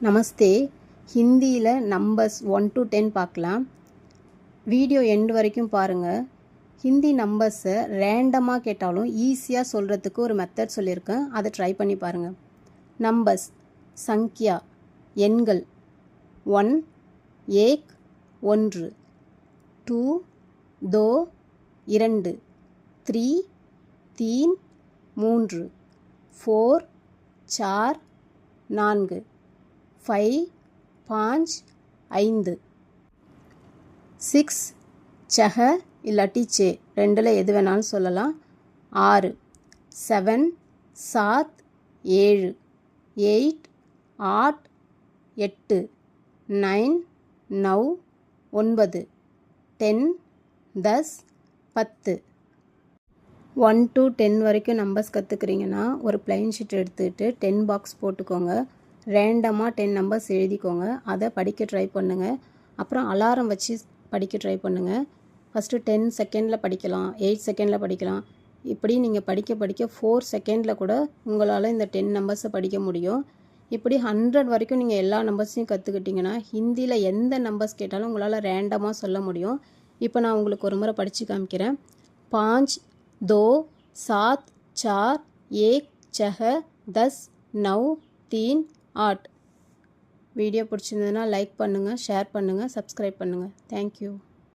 நமஸ்தே. ஹிந்தியில் numbers 1 to 10 பார்க்கலாம். Video end வரைக்கும் பாருங்கள். ஹிந்தி நம்பர்ஸை ரேண்டமாக கேட்டாலும் ஈஸியாக சொல்கிறதுக்கு ஒரு மெத்தட் சொல்லியிருக்கேன். அதை ட்ரை பண்ணி பாருங்கள். நம்பர்ஸ் சங்கியா எண்கள் 1 ஏக் 1 2 दो 2 3 3 3 4 4 4 5 5 5 6 छह இல்லாட்டி चे ரெண்டில் எது வேணாலும் சொல்லலாம் 6 7 7 7 8 8 8 9 9 9 10 10 10 1 to 10 வரைக்கும் நம்பர்ஸ் கற்றுக்குறீங்கன்னா ஒரு பிளைன் ஷீட் எடுத்துகிட்டு 10 பாக்ஸ் போட்டுக்கோங்க. ரேண்டமாக 10 நம்பர்ஸ் எழுதிக்கோங்க. அதை படிக்க ட்ரை பண்ணுங்கள். அப்புறம் அலாரம் வச்சு படிக்க ட்ரை பண்ணுங்கள். ஃபஸ்ட்டு 10 செகண்டில் படிக்கலாம், 8 செகண்டில் படிக்கலாம். இப்படி நீங்கள் படிக்க படிக்க 4 செகண்டில் கூட உங்களால் இந்த 10 நம்பர்ஸை படிக்க முடியும். இப்படி 100 வரைக்கும் நீங்கள் எல்லா நம்பர்ஸையும் கற்றுக்கிட்டிங்கன்னா ஹிந்தியில் எந்த நம்பர்ஸ் கேட்டாலும் உங்களால் ரேண்டமாக சொல்ல முடியும். இப்போ நான் உங்களுக்கு ஒரு முறை படித்து காமிக்கிறேன். 5 2 7 4 1 6 10 9 3 8. வீடியோ பிடிச்சிருந்ததுன்னா லைக் பண்ணுங்கள், ஷேர் பண்ணுங்கள், சப்ஸ்கிரைப் பண்ணுங்கள். தேங்க்யூ.